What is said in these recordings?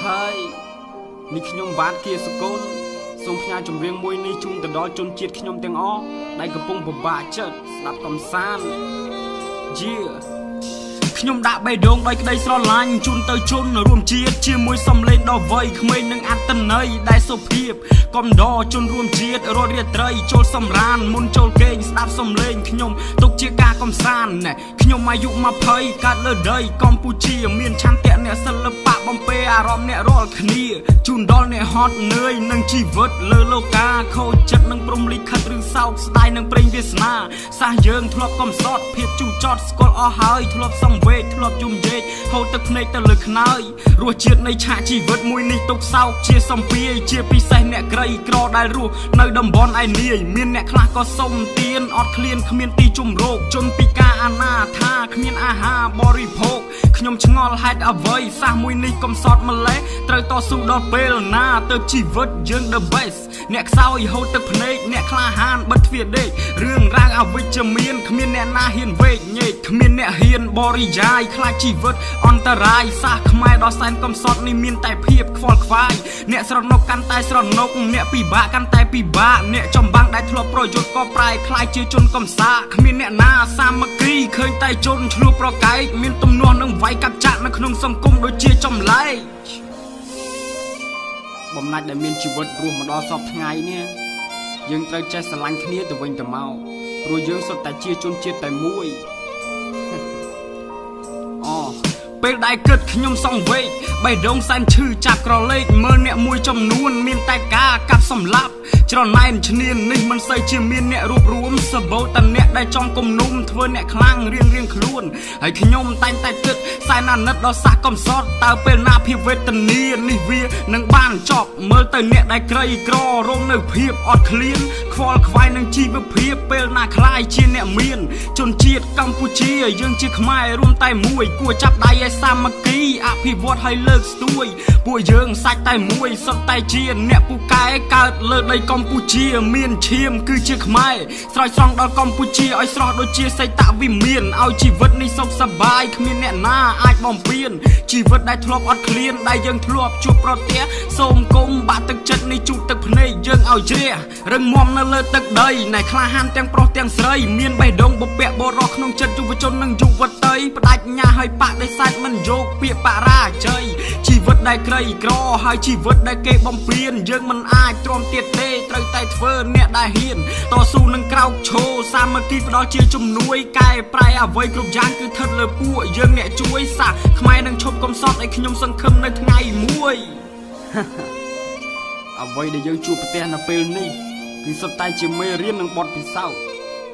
ហើយនេះខ្ញុំបាទគៀសកូនសូមផ្ញើចម្រៀងមួយនេះជូនទៅដល់ជនជាតិខ្ញុំទាំងអស់ដែលកំពុងពិបាកចិត្តស្ដាប់កំសាន្តខ្ញុំដាក់បេះដូងដោយក្តីស្រឡាញ់ជូនទៅជនរួមជាតិជាមួយសំឡេងដ៏វៃក្មេងនិងអត្តន័យដែលសុភាពកំដរជនរួមជាតិរាល់រាត្រីចូលសម្រានមុនចូលគេងស្ដាប់សំឡេងខ្ញុំទុកជាការកំសាន្តខ្ញុំអាយុ20កើតលើដីកម្ពុជាមានឆន្ទៈអ្នកសិល្បៈបំពេអារម្មណ៍អ្នករាល់គ្នាជូនដល់អ្នកហត់នឿយនឹងជីវិតលើលោកាខូចចិត្តនឹងព្រំលិខិតឬសោកស្ដាយនឹងព្រេងវាសនាសះយើងធ្លាប់កំសត់ភាពជូរចត់ស្គាល់អស់ហើយធ្លាប់សង្វេគធ្លាប់យំយេកហូរទឹកភ្នែកទៅលើខ្នើយរសជាតិនៃឆាកជីវិតមួយនេះទុកសោកជាសំពាយជាពិសេសអ្នកក្រីក្រដែលរស់នៅតំបន់ឯនាយមានអ្នកខ្លះក៏សុំទានអត់ឃ្លានគ្មានទីជម្រកជនពិការអនាថាគ្មានអាហារបរិភោគខ្ញុំឆ្ងល់ហេតុអ្វីសះមួយនេះកំសត់ម្លេះត្រូវតស៊ូដល់ពេលណាទៅជីវិតយើង the best អ្នកខ្សោយហូរទឹកភ្នែកអ្នកក្លាហានបិទទ្វារដេករឿងរ៉ាវអវិជ្ជមានគ្មានអ្នកណាហ៊ានវេកញែកគ្មានអ្នកហ៊ានបរិយាយខ្លាចជីវិតអន្តរាយសាសខ្មែរដល់សែនកំសត់នេះមានតែភាពខ្វល់ខ្វាយអ្នកស្រណុកកាន់តែស្រណុកអ្នកពិបាកកាន់តែពិបាកអ្នកចំបាំងដែលធ្លាប់ប្រយុទ្ធក៏ប្រែคล้ายជាជនកំសាគ្មានអ្នកណាសាមគ្គីឃើញតែជនឆ្លោះប្រកែកមានទំនាស់នឹងវាយកាប់ចាក់នៅក្នុងសង្គមដូចជាចម្លែកបំណាច់ដែលមានជីវិតរស់មកដល់សពថ្ងៃនេះយើងត្រូវចេះស្រឡាញ់គ្នាទៅវិញទៅមកព្រោះយើងសុទ្ធតែជាជនជាតិតែមួយពេលដែលគិតខ្ញុំសង្វេគបេះដូងសែនឈឺចាប់ក្រឡេកមើលអ្នកមួយចំនួនមានតែការកាប់សម្លាប់ច្រណែនឈ្នាននេះមិនសូវជាមានអ្នករួបរวมសបោតអ្នកដែលចង់គំនុំធ្វើអ្នកខ្លាំងរៀងខ្លួនហើយខ្ញុំតែងតែគិតសែនអាណិតដល់សាសកំសត់តើពេលណាភាពវេទនានេះវានឹងបានចប់មើលទៅអ្នកដែលក្រីក្ររងនៅភាពអត់ឃ្លានខ្វល់ខ្វាយនឹងជីវភាពពេលណាខ្លាយជាអ្នកមានជនជាតិកម្ពុជាយើងជាខ្មែររួមតែមួយគួរចាប់ដៃឲ្យសាមគ្គីអភិវឌ្ឍឲ្យលើកស្ទួយពួកយើងសាច់តែមួយសុទ្ធតែជាអ្នកពូកែកើតលើដីកម្ពុជាមានឈាមគឺជាខ្មែរស្រោចស្រង់ដល់កម្ពុជាឲ្យស្រស់ដូចជាសីតវិមានឲ្យជីវិតនេះសុខសប្បាយគ្មានអ្នកណាអាចបំពេញជីវិតដែលធ្លាប់អត់ឃ្លានដែលយើងធ្លាប់ជួបប្រទះសូមគុំបាក់ទឹកចិត្តនេះជូតទឹកភ្នែកយើងឲ្យជ្រះរឹងមាំនៅលើទឹកដីណែក្លាហានទាំងប្រុសទាំងស្រីមានបេះដូងបពាក់បរោះក្នុងចិត្តយុវជននិងយុវតីបដិញ្ញាឲ្យបដិសេធមិនយកពាក្យបរាជ័យជីវិតដែលក្រីក្រហើយជីវិតដែលគេបំពេញយើងមិនអាចទ្រាំទៀតទេត្រូវតែធ្វើអ្នកដែលហ៊ានតស៊ូនឹងក្រោកឈរសាមគ្គីផ្ដល់ជាជំនួយកែប្រែអ្វីគ្រប់យ៉ាងគឺស្ថិតលើពួកយើងអ្នកជួយសាសខ្មែរនឹងឈប់កំសត់ឲ្យខ្ញុំសង្ឃឹមនៅថ្ងៃមួយអ្វីដែលយើងជួបប្រទះនៅពេលនេះគឺសុទ្ធតែជាមេរៀននិងបទពិសោធន៍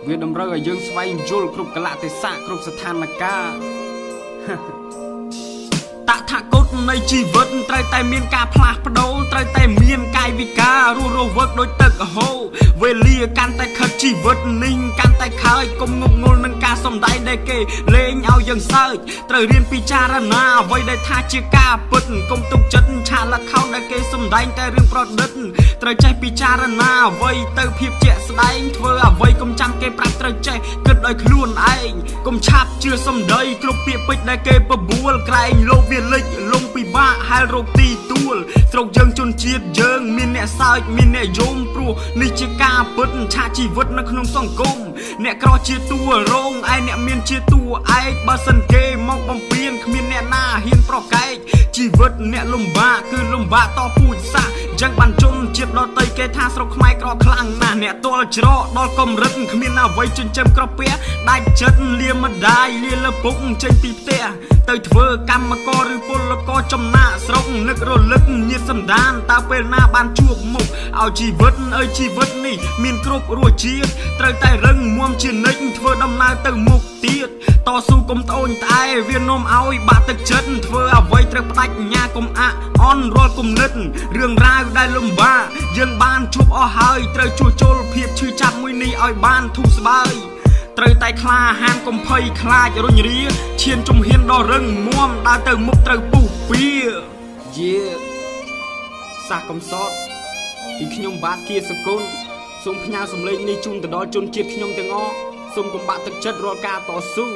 វាតម្រូវឲ្យយើងស្វែងយល់គ្រប់កលៈទេសៈគ្រប់ស្ថានភាពតថាគតនៃជីវិតត្រូវតែមានការផ្លាស់ប្ដូរត្រូវតែមានកាយវិការរស់រវើកដូចទឹកហូរវេលាកាន់តែខិតជីវិតនេះកាន់តែខើចកុំងប់ងល់នឹងការសំដែងដែលគេលេងឲ្យយើងសើចត្រូវរៀនពិចារណាអ្វីដែលថាជាការពិតកុំទុកចិត្តឆាកល្ខោនដែលគេសំដែងតែរឿងប្រឌិតត្រូវចេះពិចារណាអ្វីទៅភាពជាក់ស្ដែងធ្វើអ្វីកុំចាំគេប្រាប់ត្រូវចេះគិតដោយខ្លួនឯងកុំឆាប់ជឿសំដីគ្រប់ពាក្យពេចន៍ដែលគេបបួលក្រែងលោកវាលិចលងពិបាកហែលរោគទីទួលស្រុកយើងជនជាតិយើងមានអ្នកសើចមានអ្នកយំព្រោះនេះជាការពិតឆាកជីវិតនៅក្នុងសង្គមអ្នកក្រជាតួរងឯអ្នកមានជាតួឯកបើសិនគេមកបំពេញគ្មានអ្នកណាហ៊ានប្រកែកជីវិតអ្នកលំបាកគឺលំបាកតពូជសាសន៍ចឹងបានជនជាតិដទៃគេថាស្រុកខ្មែរក្រខ្លាំងណាស់អ្នកទល់ច្រកដល់កម្រិតគ្មានអ្វីចិញ្ចឹមក្រពះដាច់ចិត្តលាម្ដាយលាលពុកចេញពីផ្ទះទៅធ្វើកម្មករឬពលករចំណាក់ស្រុកនឹករលឹកញាតសន្តានតើពេលណាបានជួបមុខឲ្យជីវិតជីវិតនេះមានគ្រប់រសជាតិត្រូវតែរឹងមាំជានិច្ចធ្វើដំណើរទៅមុខទៀតតស៊ូកុំត្អូញត្អែវានាំឲ្យបាក់ទឹកចិត្តធ្វើអ្វីត្រូវបដិញ្ញាកុំអាក់អន់រាល់គំនិតរឿងរ៉ាវដែលលំបាកយើងបានជួបអស់ហើយត្រូវជួសជុលភាពឈឺចាប់មួយនេះឲ្យបានធូរស្បើយត្រូវតែក្លាហានកុំភ័យខ្លាចរុញរាឈានជំហានដ៏រឹងមាំដើរទៅមុខត្រូវពុះពៀសាសកំសត់ពីខ្ញុំបាទគៀសកុលសូមផ្ញើសម្លេងនេះជូនទៅដល់ជនជាតិខ្ញុំទាំងអស់សូមកុំបាក់ទឹកចិត្តរាល់ការតស៊ូ